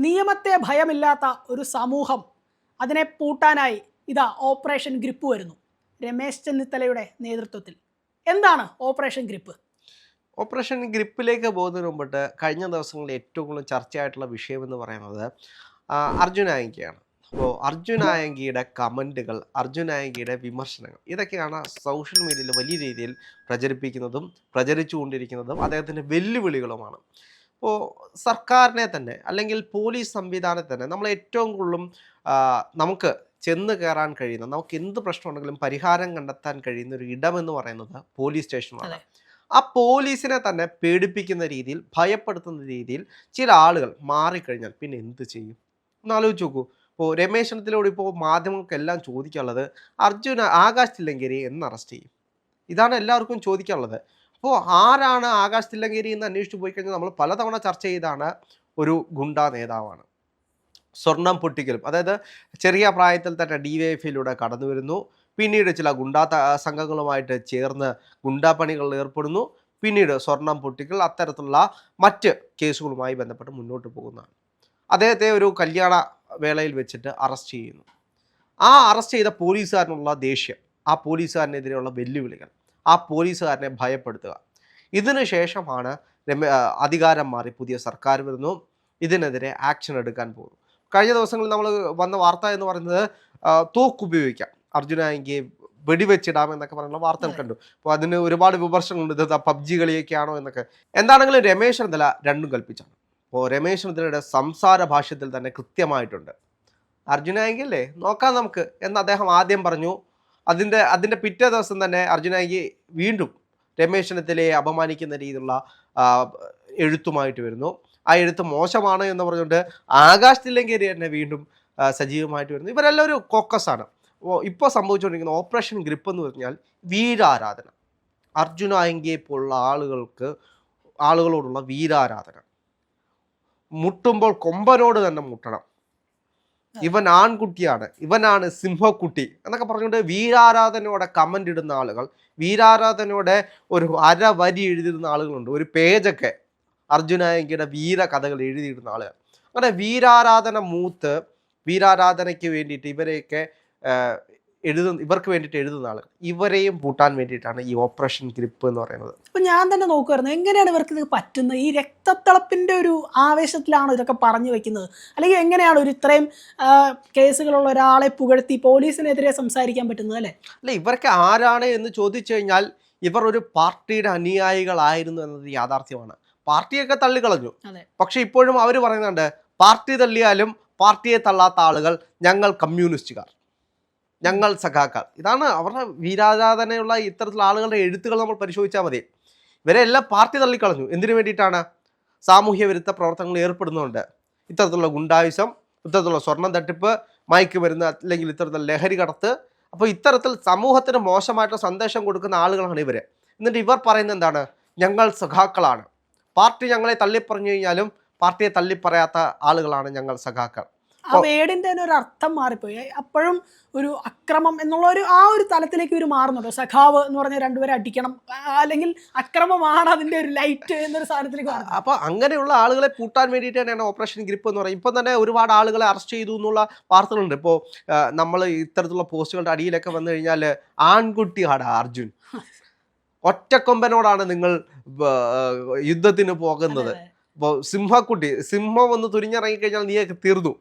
നിയമത്തെ ഭയമില്ലാത്ത ഒരു സമൂഹം, അതിനെ പൂട്ടാനായി ഇതാ ഓപ്പറേഷൻ ഗ്രിപ്പ് വരുന്നു രമേശ് ചെന്നിത്തലയുടെ നേതൃത്വത്തിൽ. എന്താണ് ഓപ്പറേഷൻ ഗ്രിപ്പ്? ഓപ്പറേഷൻ ഗ്രിപ്പിലേക്ക് പോകുന്നതിന് മുമ്പിട്ട് കഴിഞ്ഞ ദിവസങ്ങളിൽ ഏറ്റവും കൂടുതൽ ചർച്ചയായിട്ടുള്ള വിഷയമെന്ന് പറയുന്നത് അർജുൻ ആയങ്കിയാണ്. അപ്പോൾ അർജുൻ ആയങ്കിയുടെ കമൻറ്റുകൾ, അർജുൻ ആയങ്കിയുടെ വിമർശനങ്ങൾ, ഇതൊക്കെയാണ് സോഷ്യൽ മീഡിയയിൽ വലിയ രീതിയിൽ പ്രചരിപ്പിക്കുന്നതും പ്രചരിച്ചുകൊണ്ടിരിക്കുന്നതും അദ്ദേഹത്തിൻ്റെ വെല്ലുവിളികളുമാണ്. അപ്പോൾ സർക്കാരിനെ തന്നെ അല്ലെങ്കിൽ പോലീസ് സംവിധാനത്തെ തന്നെ നമ്മൾ ഏറ്റവും കൂടുതലും നമുക്ക് ചെന്ന് കയറാൻ കഴിയുന്ന, നമുക്ക് എന്ത് പ്രശ്നമുണ്ടെങ്കിലും പരിഹാരം കണ്ടെത്താൻ കഴിയുന്ന ഒരു ഇടമെന്ന് പറയുന്നത് പോലീസ് സ്റ്റേഷനാണ്. ആ പോലീസിനെ തന്നെ പേടിപ്പിക്കുന്ന രീതിയിൽ, ഭയപ്പെടുത്തുന്ന രീതിയിൽ ചില ആളുകൾ മാറിക്കഴിഞ്ഞാൽ പിന്നെ എന്ത് ചെയ്യും ഒന്ന് ആലോചിച്ച് നോക്കൂ. ഇപ്പോൾ രമേശ് ചെന്നിത്തലയോട് ഇപ്പോൾ മാധ്യമങ്ങൾക്കെല്ലാം ചോദിക്കാനുള്ളത് ആകാശ് തില്ലങ്കേരി എന്ന് അറസ്റ്റ് ചെയ്യും? ഇതാണ് എല്ലാവർക്കും ചോദിക്കാനുള്ളത്. അപ്പോൾ ആരാണ് ആകാശ് തില്ലങ്കേരി എന്ന് അന്വേഷിച്ച് പോയി കഴിഞ്ഞാൽ നമ്മൾ പലതവണ ചർച്ച ചെയ്താണ് ഒരു ഗുണ്ടാ നേതാവാണ്. സ്വർണം പൊട്ടിക്കലും, അതായത് ചെറിയ പ്രായത്തിൽ തന്നെ DYFIയിലൂടെ കടന്നു വരുന്നു, പിന്നീട് ചില ഗുണ്ടാ സംഘങ്ങളുമായിട്ട് ചേർന്ന് ഗുണ്ടാപ്പണികളിൽ ഏർപ്പെടുന്നു, പിന്നീട് സ്വർണം പൊട്ടിക്കൽ, അത്തരത്തിലുള്ള മറ്റ് കേസുകളുമായി ബന്ധപ്പെട്ട് മുന്നോട്ട് പോകുന്നതാണ്. അദ്ദേഹത്തെ ഒരു കല്യാണ വേളയിൽ വെച്ചിട്ട് അറസ്റ്റ് ചെയ്യുന്നു. ആ അറസ്റ്റ് ചെയ്ത പോലീസുകാരനുള്ള ദേഷ്യം, ആ പോലീസുകാരനെതിരെയുള്ള വെല്ലുവിളികൾ, ആ പോലീസുകാരനെ ഭയപ്പെടുത്തുക, ഇതിനു ശേഷമാണ് അധികാരം മാറി പുതിയ സർക്കാർ വരുന്നു, ഇതിനെതിരെ ആക്ഷൻ എടുക്കാൻ പോകുന്നു. കഴിഞ്ഞ ദിവസങ്ങളിൽ നമ്മൾ വന്ന വാർത്ത എന്ന് പറയുന്നത് തോക്കുപയോഗിക്കാം, അർജുൻ ആയങ്കിയെ വെടിവെച്ചിടാം എന്നൊക്കെ പറയുന്ന വാർത്തകൾ കണ്ടു. അപ്പോൾ അതിന് ഒരുപാട് വിമർശനങ്ങളുണ്ട്, ഇത് PUBG കളിയൊക്കെയാണോ എന്നൊക്കെ. എന്താണെങ്കിലും രമേശ് ചെന്നിത്തല രണ്ടും കൽപ്പിച്ചാണ്. അപ്പോൾ രമേശ് ചെന്നിത്തലയുടെ സംസാര ഭാഷ്യത്തിൽ തന്നെ കൃത്യമായിട്ടുണ്ട്, അർജുൻ ആയങ്കിയല്ലേ നോക്കാം നമുക്ക് എന്ന് അദ്ദേഹം ആദ്യം പറഞ്ഞു. അതിൻ്റെ പിറ്റേ ദിവസം തന്നെ അർജുൻ ആയങ്കി വീണ്ടും രമേശ് ചെന്നിത്തലയെ അപമാനിക്കുന്ന രീതിയിലുള്ള എഴുത്തുമായിട്ട് വരുന്നു. ആ എഴുത്ത് മോശമാണ് എന്ന് പറഞ്ഞുകൊണ്ട് ആകാശ് തില്ലങ്കേരി തന്നെ വീണ്ടും സജീവമായിട്ട് വരുന്നു. ഇവരെല്ലാം ഒരു കോക്കസാണ്. ഇപ്പോൾ സംഭവിച്ചുകൊണ്ടിരിക്കുന്ന ഓപ്പറേഷൻ ഗ്രിപ്പ് എന്ന് പറഞ്ഞാൽ വീരാരാധന. അർജുൻ ആയങ്കിയെ പോലുള്ള ആളുകളോടുള്ള വീരാരാധന. മുട്ടുമ്പോൾ കൊമ്പനോട് തന്നെ മുട്ടണം, ഇവൻ ആൺകുട്ടിയാണ്, ഇവനാണ് സിംഹക്കുട്ടി എന്നൊക്കെ പറഞ്ഞുകൊണ്ട് വീരാരാധനയോടെ കമൻ്റ് ഇടുന്ന ആളുകൾ, വീരാരാധനയോടെ ഒരു അരവരി എഴുതിയിരുന്ന ആളുകളുണ്ട്, ഒരു പേജൊക്കെ അർജുൻ ആയങ്കിയുടെ വീര കഥകൾ എഴുതിയിടുന്ന ആളുകൾ. അങ്ങനെ വീരാരാധനയ്ക്ക് വേണ്ടിയിട്ട് ഇവർക്ക് വേണ്ടിയിട്ട് എഴുതുന്ന ആളുകൾ, ഇവരെയും പൂട്ടാൻ വേണ്ടിയിട്ടാണ് ഈ ഓപ്പറേഷൻ ഗ്രിപ്പ് എന്ന് പറയുന്നത്. അപ്പം ഞാൻ തന്നെ നോക്കുമായിരുന്നു, എങ്ങനെയാണ് ഇവർക്ക് ഇത് പറ്റുന്നത്? ഈ രക്തത്തിളപ്പിൻ്റെ ഒരു ആവേശത്തിലാണോ ഇതൊക്കെ പറഞ്ഞു വെക്കുന്നത്? അല്ലെങ്കിൽ എങ്ങനെയാണ് ഒരു ഇത്രയും കേസുകളുള്ള ഒരാളെ പുകഴ്ത്തി പോലീസിനെതിരെ സംസാരിക്കാൻ പറ്റുന്നത്? അല്ല, ഇവർക്ക് ആരാണ് എന്ന് ചോദിച്ചു കഴിഞ്ഞാൽ ഇവർ ഒരു പാർട്ടിയുടെ അനുയായികളായിരുന്നു എന്നത് യാഥാർത്ഥ്യമാണ്. പാർട്ടിയൊക്കെ തള്ളിക്കളഞ്ഞു, പക്ഷെ ഇപ്പോഴും അവർ പറയുന്നുണ്ട്, പാർട്ടി തള്ളിയാലും പാർട്ടിയെ തള്ളാത്ത ആളുകൾ ഞങ്ങൾ കമ്മ്യൂണിസ്റ്റുകാർ, ഞങ്ങൾ സഖാക്കാർ. ഇതാണ് അവരുടെ വീരാരാധനയുള്ള ഇത്തരത്തിലുള്ള ആളുകളുടെ എഴുത്തുകൾ നമ്മൾ പരിശോധിച്ചാൽ മതി. ഇവരെല്ലാം പാർട്ടി തള്ളിക്കളഞ്ഞു. എന്തിനു വേണ്ടിയിട്ടാണ്? സാമൂഹ്യ വിരുദ്ധ പ്രവർത്തനങ്ങളിൽ ഏർപ്പെടുന്നുണ്ട്. ഇത്തരത്തിലുള്ള ഗുണ്ടായുസം, ഇത്തരത്തിലുള്ള സ്വർണം തട്ടിപ്പ്, മയക്കുമരുന്ന്, അല്ലെങ്കിൽ ഇത്തരത്തിലുള്ള ലഹരി കടത്ത്. അപ്പോൾ ഇത്തരത്തിൽ സമൂഹത്തിന് മോശമായിട്ടുള്ള സന്ദേശം കൊടുക്കുന്ന ആളുകളാണ് ഇവർ. എന്നിട്ട് ഇവർ പറയുന്നത് എന്താണ്? ഞങ്ങൾ സഖാക്കളാണ്, പാർട്ടി ഞങ്ങളെ തള്ളിപ്പറഞ്ഞു കഴിഞ്ഞാലും പാർട്ടിയെ തള്ളിപ്പറയാത്ത ആളുകളാണ് ഞങ്ങൾ സഖാക്കൾ. ആ വേടിൻ്റെ തന്നെ ഒരു അർത്ഥം മാറിപ്പോയി. അപ്പോഴും ഒരു അക്രമം എന്നുള്ള ആ ഒരു തലത്തിലേക്ക് ഇവർ മാറുന്നുണ്ടോ? സഖാവ് എന്ന് പറഞ്ഞാൽ രണ്ടുപേരെ അടിക്കണം, അല്ലെങ്കിൽ അക്രമമാണ് അതിൻ്റെ ഒരു ലൈറ്റ് എന്നൊരു സാധനത്തിലേക്ക് മാറുന്നത്. അപ്പോൾ അങ്ങനെയുള്ള ആളുകളെ പൂട്ടാൻ വേണ്ടിയിട്ട് തന്നെയാണ് ഓപ്പറേഷൻ ഗ്രിപ്പ് എന്ന് പറയും. ഇപ്പം തന്നെ ഒരുപാട് ആളുകളെ അറസ്റ്റ് ചെയ്തു എന്നുള്ള വാർത്തകളുണ്ട്. ഇപ്പോൾ നമ്മൾ ഇത്തരത്തിലുള്ള പോസ്റ്റുകളുടെ അടിയിലൊക്കെ വന്നു കഴിഞ്ഞാൽ, ആൺകുട്ടിയാണ് അർജുൻ, ഒറ്റക്കൊമ്പനോടാണ് നിങ്ങൾ യുദ്ധത്തിന് പോകുന്നത്, ഇപ്പോൾ സിംഹക്കുട്ടി, സിംഹം ഒന്ന് തുരിഞ്ഞിറങ്ങിക്കഴിഞ്ഞാൽ നീയൊക്കെ തീർന്നു.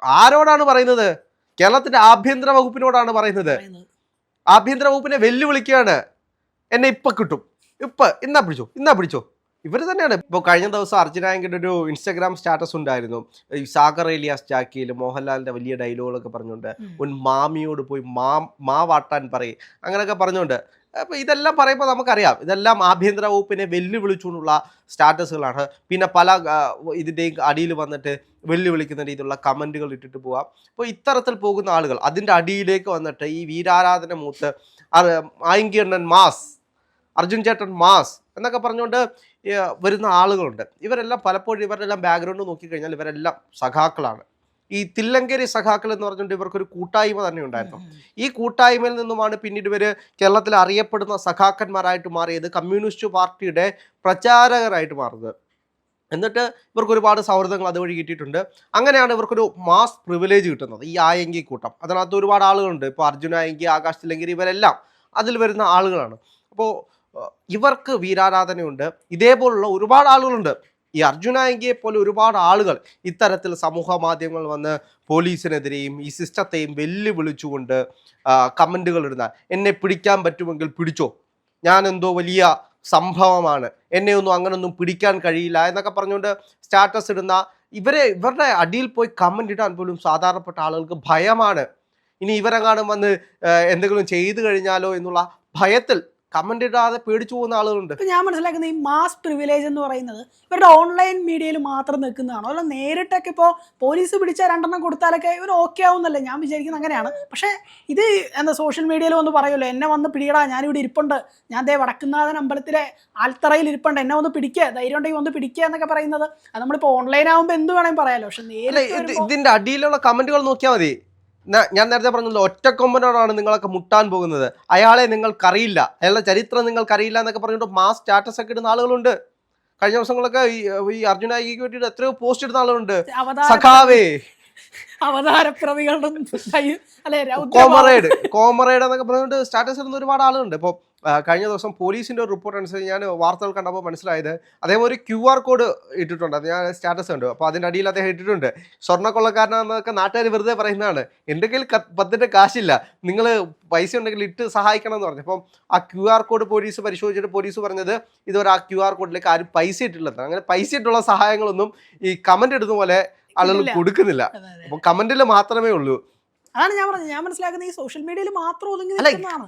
ആരോടാണ് പറയുന്നത്? കേരളത്തിന്റെ ആഭ്യന്തര വകുപ്പിനോടാണ് പറയുന്നത്. ആഭ്യന്തര വകുപ്പിനെ വെല്ലുവിളിക്കുകയാണ്, എന്നെ ഇപ്പം കിട്ടും, ഇന്നാ പിടിച്ചോ. ഇവർ തന്നെയാണ്. ഇപ്പോൾ കഴിഞ്ഞ ദിവസം അർജുൻ ആയങ്കിയുടെ ഒരു ഇൻസ്റ്റാഗ്രാം സ്റ്റാറ്റസ് ഉണ്ടായിരുന്നു, ഈ സാഗർ ഏലിയാസ് ജാക്കിയിൽ മോഹൻലാലിന്റെ വലിയ ഡയലോഗൊക്കെ പറഞ്ഞുകൊണ്ട്, ഒരു മാമിയോട് പോയി മാ വാട്ടാൻ പറയും, അങ്ങനെയൊക്കെ പറഞ്ഞുകൊണ്ട്. അപ്പോൾ ഇതെല്ലാം പറയുമ്പോൾ നമുക്കറിയാം, ഇതെല്ലാം ആഭ്യന്തര വകുപ്പിനെ വെല്ലുവിളിച്ചുകൊണ്ടുള്ള സ്റ്റാറ്റസുകളാണ്. പിന്നെ പല ഇതിൻ്റെയും അടിയിൽ വന്നിട്ട് വെല്ലുവിളിക്കുന്ന രീതിയിലുള്ള കമൻറ്റുകൾ ഇട്ടിട്ട് പോവാം. അപ്പോൾ ഇത്തരത്തിൽ പോകുന്ന ആളുകൾ അതിൻ്റെ അടിയിലേക്ക് വന്നിട്ട് ഈ വീരാരാധന മൂത്ത് ആയങ്കിയണ്ണൻ മാസ്, അർജുൻ ചേട്ടൻ മാസ് എന്നൊക്കെ പറഞ്ഞുകൊണ്ട് വരുന്ന ആളുകളുണ്ട്. ഇവരെല്ലാം പലപ്പോഴും ഇവരെല്ലാം ബാക്ക്ഗ്രൗണ്ട് നോക്കിക്കഴിഞ്ഞാൽ ഇവരെല്ലാം സഖാക്കളാണ്. ഈ തില്ലങ്കേരി സഖാക്കൾ എന്ന് പറഞ്ഞുകൊണ്ട് ഇവർക്കൊരു കൂട്ടായ്മ തന്നെ ഉണ്ടായിരുന്നു. ഈ കൂട്ടായ്മയിൽ നിന്നുമാണ് പിന്നീട് ഇവർ കേരളത്തിൽ അറിയപ്പെടുന്ന സഖാക്കന്മാരായിട്ട് മാറിയത്, കമ്മ്യൂണിസ്റ്റ് പാർട്ടിയുടെ പ്രചാരകരായിട്ട് മാറുന്നത്. എന്നിട്ട് ഇവർക്ക് ഒരുപാട് സൗഹൃദങ്ങൾ അതുവഴി കിട്ടിയിട്ടുണ്ട്. അങ്ങനെയാണ് ഇവർക്കൊരു മാസ് പ്രിവിലേജ് കിട്ടുന്നത്, ഈ ആയങ്കി കൂട്ടം. അതിനകത്ത് ഒരുപാട് ആളുകളുണ്ട്. ഇപ്പോൾ അർജുൻ ആയങ്കി, ആകാശ് തില്ലങ്കേരി ഇവരെല്ലാം അതിൽ വരുന്ന ആളുകളാണ്. അപ്പോൾ ഇവർക്ക് വീരാരാധനയുണ്ട്. ഇതേപോലുള്ള ഒരുപാട് ആളുകളുണ്ട്. ഈ അർജുൻ ആയങ്കിയെ പോലെ ഒരുപാട് ആളുകൾ ഇത്തരത്തിൽ സമൂഹ മാധ്യമങ്ങൾ വന്ന് പോലീസിനെതിരെയും ഈ സിസ്റ്റത്തെയും വെല്ലുവിളിച്ചുകൊണ്ട് കമൻറ്റുകൾ ഇടുന്ന, എന്നെ പിടിക്കാൻ പറ്റുമെങ്കിൽ പിടിച്ചോ, ഞാൻ എന്തോ വലിയ സംഭവമാണ്, എന്നെ ഒന്നും അങ്ങനൊന്നും പിടിക്കാൻ കഴിയില്ല എന്നൊക്കെ പറഞ്ഞുകൊണ്ട് സ്റ്റാറ്റസ് ഇടുന്ന ഇവരുടെ അടിയിൽ പോയി കമൻ്റ് ഇടാൻ പോലും സാധാരണപ്പെട്ട ആളുകൾക്ക് ഭയമാണ്. ഇനി ഇവരെങ്ങാനും വന്ന് എന്തെങ്കിലും ചെയ്തു കഴിഞ്ഞാലോ എന്നുള്ള ഭയത്തിൽ കമൻ്റ് ഇടാതെ പേടിച്ചു പോകുന്ന ആളുകളുണ്ട്. ഇപ്പം ഞാൻ മനസ്സിലാക്കുന്ന ഈ മാസ് പ്രിവിലേജ് എന്ന് പറയുന്നത് ഇവരുടെ ഓൺലൈൻ മീഡിയയിൽ മാത്രം നിൽക്കുന്നതാണോ, അല്ല നേരിട്ടൊക്കെ ഇപ്പോൾ പോലീസ് പിടിച്ച 2 കൊടുത്താലൊക്കെ ഇവർ ഓക്കെ ആവുന്നല്ലേ ഞാൻ വിചാരിക്കുന്നത്. അങ്ങനെയാണ്. പക്ഷേ ഇത് എന്താ സോഷ്യൽ മീഡിയയിൽ വന്ന് പറയുമല്ലോ, എന്നെ വന്ന് പിടിയടാ, ഞാനിവിടെ ഇരിപ്പുണ്ട്, ഞാൻ ദേ വടക്കുന്നാഥൻ അമ്പലത്തിലെ ആൽത്തറയിൽ ഇരിപ്പുണ്ട്, എന്നെ ഒന്ന് പിടിക്കുക, ധൈര്യം ഉണ്ടെങ്കിൽ ഒന്ന് പിടിക്കുക എന്നൊക്കെ പറയുന്നത് അത് നമ്മളിപ്പോൾ ഓൺലൈൻ ആകുമ്പോൾ എന്ത് വേണമെങ്കിൽ പറയാമല്ലോ. പക്ഷെ നേരിട്ട് ഇതിന്റെ അടിയിലുള്ള കമന്റുകൾ നോക്കിയാൽ മതി. ഞാൻ നേരത്തെ പറഞ്ഞല്ലോ, ഒറ്റക്കൊമ്പനോടാണ് നിങ്ങളൊക്കെ മുട്ടാൻ പോകുന്നത്, അയാളെ നിങ്ങൾക്കറിയില്ല, അയാളുടെ ചരിത്രം നിങ്ങൾക്കറിയില്ല എന്നൊക്കെ പറഞ്ഞിട്ട് മാസ് സ്റ്റാറ്റസ് ഒക്കെ ഇടുന്ന ആളുകളുണ്ട്. കഴിഞ്ഞ ദിവസങ്ങളൊക്കെ ഈ അർജുൻ ആയിക്ക് വേണ്ടിയിട്ട് എത്രയോ പോസ്റ്റ് ഇടുന്ന ആളുകളുണ്ട്. സഖാവേ, അവതാരപ്രവികളുടെ കോമറേഡ് എന്നൊക്കെ പറഞ്ഞുകൊണ്ട് സ്റ്റാറ്റസ് ഇടുന്ന ഒരുപാട് ആളുകളുണ്ട്. ഇപ്പോൾ കഴിഞ്ഞ ദിവസം പോലീസിന്റെ ഒരു റിപ്പോർട്ട് അനുസരിച്ച് ഞാൻ വാർത്തകൾ കണ്ടപ്പോൾ മനസ്സിലായത്, അദ്ദേഹം ഒരു QR കോഡ് ഇട്ടിട്ടുണ്ട്. അത് ഞാൻ സ്റ്റാറ്റസ് കണ്ടു. അപ്പോൾ അതിൻ്റെ അടിയിൽ അദ്ദേഹം ഇട്ടിട്ടുണ്ട്, സ്വർണ്ണക്കൊള്ളക്കാരനാണെന്നൊക്കെ നാട്ടുകാർ വെറുതെ പറയുന്നതാണ്, എൻ്റെ കയ്യിൽ 10 കാശില്ല, നിങ്ങൾ പൈസ ഉണ്ടെങ്കിൽ ഇട്ട് സഹായിക്കണം എന്ന് പറഞ്ഞു. അപ്പം ആ QR കോഡ് പോലീസ് പരിശോധിച്ചിട്ട് പോലീസ് പറഞ്ഞത് ഇതുവരെ ആ QR കോഡിലേക്ക് ആരും പൈസ ഇട്ടില്ലെന്ന്. അങ്ങനെ പൈസ ഇട്ടുള്ള സഹായങ്ങളൊന്നും ഈ കമന്റ് ഇടുന്ന പോലെ ആളുകൾ കൊടുക്കുന്നില്ല. അപ്പൊ കമന്റിൽ മാത്രമേ ഉള്ളൂ. അതാണ് ഞാൻ പറഞ്ഞത്. ഞാൻ മനസ്സിലാക്കുന്നത് ഈ സോഷ്യൽ മീഡിയയിൽ മാത്രം ഒതുങ്ങി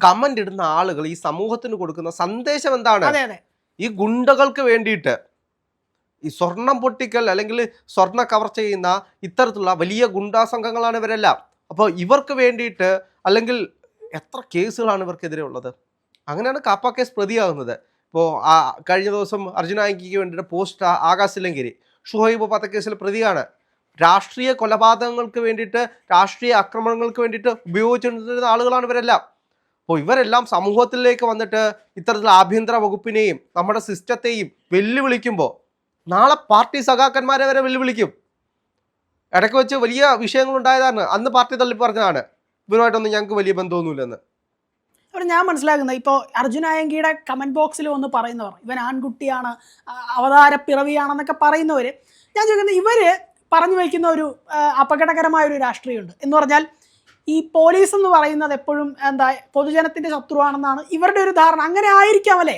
കമന്റ് ഇടുന്ന ആളുകൾ ഈ സമൂഹത്തിന് കൊടുക്കുന്ന സന്ദേശം എന്താണ്? ഈ ഗുണ്ടകൾക്ക് വേണ്ടിയിട്ട് ഈ സ്വർണം പൊട്ടിക്കൽ അല്ലെങ്കിൽ സ്വർണ്ണ കവർച്ച ചെയ്യുന്ന ഇത്തരത്തിലുള്ള വലിയ ഗുണ്ടാ സംഘങ്ങളാണ് ഇവരെല്ലാം. അപ്പോൾ ഇവർക്ക് വേണ്ടിയിട്ട് അല്ലെങ്കിൽ എത്ര കേസുകളാണ് ഇവർക്കെതിരെ ഉള്ളത്. അങ്ങനെയാണ് കാപ്പ കേസ് പ്രതിയാകുന്നത്. ഇപ്പോൾ കഴിഞ്ഞ ദിവസം അർജുൻ ആയിക്ക് വേണ്ടിയിട്ട് പോസ്റ്റ് ആകാശ് തില്ലങ്കേരി, ഷുഹൈബ് വധക്കേസിൽ പ്രതിയാണ്. രാഷ്ട്രീയ കൊലപാതകങ്ങൾക്ക് വേണ്ടിയിട്ട്, രാഷ്ട്രീയ ആക്രമണങ്ങൾക്ക് വേണ്ടിയിട്ട് ഉപയോഗിച്ചിരുന്ന ആളുകളാണ് ഇവരെല്ലാം. അപ്പോൾ ഇവരെല്ലാം സമൂഹത്തിലേക്ക് വന്നിട്ട് ഇത്തരത്തിൽ ആഭ്യന്തര വകുപ്പിനെയും നമ്മുടെ സിസ്റ്റത്തെയും വെല്ലുവിളിക്കുമ്പോൾ നാളെ പാർട്ടി സഖാക്കന്മാരെ വരെ വെല്ലുവിളിക്കും. ഇടയ്ക്ക് വെച്ച് വലിയ വിഷയങ്ങൾ ഉണ്ടായതാണ്, അന്ന് പാർട്ടി തള്ളി പറഞ്ഞതാണ് ഇവരുമായിട്ടൊന്നും ഞങ്ങൾക്ക് വലിയ ബന്ധമൊന്നുമില്ലെന്ന്. അപ്പോൾ ഞാൻ മനസ്സിലാക്കുന്നത് ഇപ്പോൾ അർജുൻ ആയങ്കിയുടെ കമൻറ്റ് ബോക്സിൽ ഒന്ന് പറയുന്നവർ, ഇവൻ ആൺകുട്ടിയാണ്, അവതാരപ്പിറവിയാണെന്നൊക്കെ പറയുന്നവർ, ഞാൻ ചോദിക്കുന്നത് ഇവർ പറഞ്ഞു വയ്ക്കുന്ന ഒരു അപകടകരമായ ഒരു രാഷ്ട്രീയമുണ്ട്. എന്ന് പറഞ്ഞാൽ ഈ പോലീസ് എന്ന് പറയുന്നത് എപ്പോഴും എന്താ പൊതുജനത്തിന്റെ ശത്രുവാണെന്നാണ് ഇവരുടെ ഒരു ധാരണ. അങ്ങനെ ആയിരിക്കാം അല്ലേ?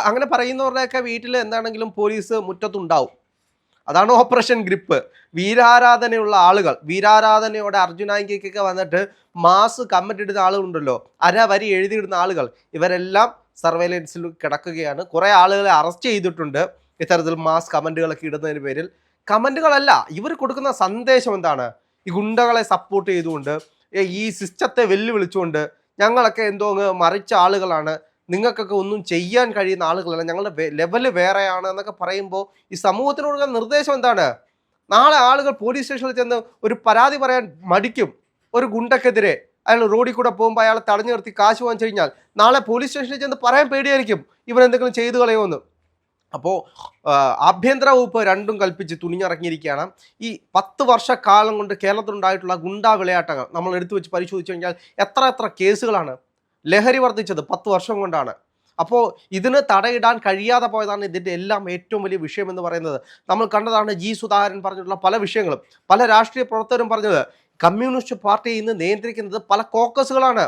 അങ്ങനെ പറയുന്നവരുടെയൊക്കെ വീട്ടിൽ എന്താണെങ്കിലും പോലീസ് മുറ്റത്തുണ്ടാവും. അതാണ് ഓപ്പറേഷൻ ഗ്രിപ്പ്. വീരാരാധനയുള്ള ആളുകൾ, വീരാരാധനയോടെ അർജുൻ ആയിക്കൊക്കെ വന്നിട്ട് മാസ് കമന്റ് ഇടുന്ന ആളുകളുണ്ടല്ലോ, വരി എഴുതിയിടുന്ന ആളുകൾ, ഇവരെല്ലാം സർവൈലൻസിൽ കിടക്കുകയാണ്. കുറെ ആളുകളെ അറസ്റ്റ് ചെയ്തിട്ടുണ്ട് ഇത്തരത്തിൽ മാസ് കമന്റുകളൊക്കെ ഇടുന്നതിന് പേരിൽ. കമന്റുകളല്ല, ഇവർ കൊടുക്കുന്ന സന്ദേശം എന്താണ്? ഈ ഗുണ്ടകളെ സപ്പോർട്ട് ചെയ്തുകൊണ്ട്, ഈ സിസ്റ്റത്തെ വെല്ലുവിളിച്ചുകൊണ്ട്, ഞങ്ങളൊക്കെ എന്തോ മറിച്ച ആളുകളാണ്, നിങ്ങൾക്കൊക്കെ ഒന്നും ചെയ്യാൻ കഴിയുന്ന ആളുകളല്ല, ഞങ്ങളുടെ ലെവല് വേറെയാണ് എന്നൊക്കെ പറയുമ്പോൾ ഈ സമൂഹത്തിന് കൊടുക്കുന്ന നിർദ്ദേശം എന്താണ്? നാളെ ആളുകൾ പോലീസ് സ്റ്റേഷനിൽ ചെന്ന് ഒരു പരാതി പറയാൻ മടിക്കും. ഒരു ഗുണ്ടക്കെതിരെ അയാൾ റോഡിൽ കൂടെ പോകുമ്പോൾ അയാളെ തടഞ്ഞു നിർത്തി കാശ് വാങ്ങിച്ചു കഴിഞ്ഞാൽ നാളെ പോലീസ് സ്റ്റേഷനിൽ ചെന്ന് പറയാൻ പേടിയായിരിക്കും, ഇവൻ എന്തെങ്കിലും ചെയ്തു കളയുമെന്ന്. അപ്പോൾ ആഭ്യന്തര വകുപ്പ് രണ്ടും കൽപ്പിച്ച് തുണിഞ്ഞിറങ്ങിയിരിക്കുകയാണ്. ഈ 10 വർഷക്കാലം കൊണ്ട് കേരളത്തിലുണ്ടായിട്ടുള്ള ഗുണ്ടാ വിളയാട്ടങ്ങൾ നമ്മൾ എടുത്തു വെച്ച് പരിശോധിച്ചു കഴിഞ്ഞാൽ എത്ര കേസുകളാണ്? ലഹരി വർദ്ധിച്ചത് 10 വർഷം കൊണ്ടാണ്. അപ്പോൾ ഇതിന് തടയിടാൻ കഴിയാതെ പോയതാണ് ഇതിൻ്റെ എല്ലാം ഏറ്റവും വലിയ വിഷയം എന്ന് പറയുന്നത്. നമ്മൾ കണ്ടതാണ് ജി സുധാകരൻ പറഞ്ഞിട്ടുള്ള പല വിഷയങ്ങളും, പല രാഷ്ട്രീയ പ്രവർത്തകരും പറഞ്ഞത്. കമ്മ്യൂണിസ്റ്റ് പാർട്ടിയെ ഇന്ന് നിയന്ത്രിക്കുന്നത് പല കോക്കസുകളാണ്,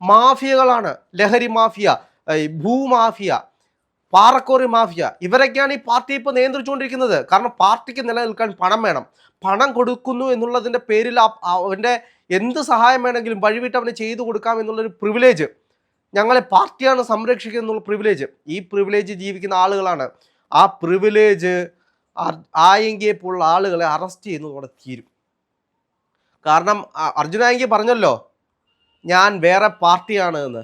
മാഫിയകളാണ്. ലഹരി മാഫിയ, ഭൂമാഫിയ, പാറക്കോറി മാഫിയ, ഇവരൊക്കെയാണ് ഈ പാർട്ടി ഇപ്പോൾ നിയന്ത്രിച്ചുകൊണ്ടിരിക്കുന്നത്. കാരണം പാർട്ടിക്ക് നിലനിൽക്കാൻ പണം വേണം. പണം കൊടുക്കുന്നു എന്നുള്ളതിൻ്റെ പേരിൽ അവൻ്റെ എന്ത് സഹായം വേണമെങ്കിലും വഴിവിട്ട് അവന് ചെയ്തു കൊടുക്കാം എന്നുള്ളൊരു പ്രിവിലേജ്, ഞങ്ങളെ പാർട്ടിയാണ് സംരക്ഷിക്കുന്നത് എന്നുള്ള പ്രിവിലേജ്, ഈ പ്രിവിലേജ് ജീവിക്കുന്ന ആളുകളാണ്. ആ പ്രിവിലേജ് ആയെങ്കിയെ പോലുള്ള ആളുകളെ അറസ്റ്റ് ചെയ്യുന്നതോടെ തീരും. കാരണം അർജുൻ ആയെങ്കി പറഞ്ഞല്ലോ, ഞാൻ വേറെ പാർട്ടിയാണ് എന്ന്.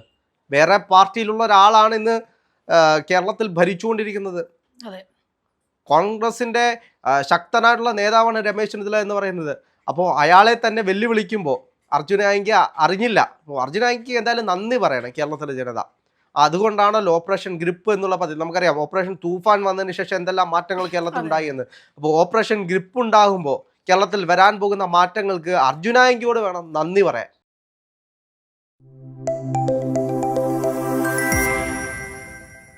വേറെ പാർട്ടിയിലുള്ള ഒരാളാണ് ഇന്ന് കേരളത്തിൽ ഭരിച്ചുകൊണ്ടിരിക്കുന്നത്. കോൺഗ്രസിന്റെ ശക്തനായിട്ടുള്ള നേതാവാണ് രമേശ് ചെന്നിത്തല എന്ന് പറയുന്നത്. അപ്പോൾ അയാളെ തന്നെ വെല്ലുവിളിക്കുമ്പോൾ അർജുൻ ആയെങ്കി അറിഞ്ഞില്ല. അപ്പോൾ അർജുൻ ആയെങ്കി എന്തായാലും നന്ദി പറയണം കേരളത്തിലെ ജനത. അതുകൊണ്ടാണല്ലോ ഓപ്പറേഷൻ ഗ്രിപ്പ് എന്നുള്ള പദ്ധതി. നമുക്കറിയാം ഓപ്പറേഷൻ തൂഫാൻ വന്നതിന് ശേഷം എന്തെല്ലാം മാറ്റങ്ങൾ കേരളത്തിൽ ഉണ്ടായി എന്ന്. അപ്പോൾ ഓപ്പറേഷൻ ഗ്രിപ്പ് ഉണ്ടാകുമ്പോൾ കേരളത്തിൽ വരാൻ പോകുന്ന മാറ്റങ്ങൾക്ക് അർജുനായെങ്കിയോട് വേണം നന്ദി പറയാൻ.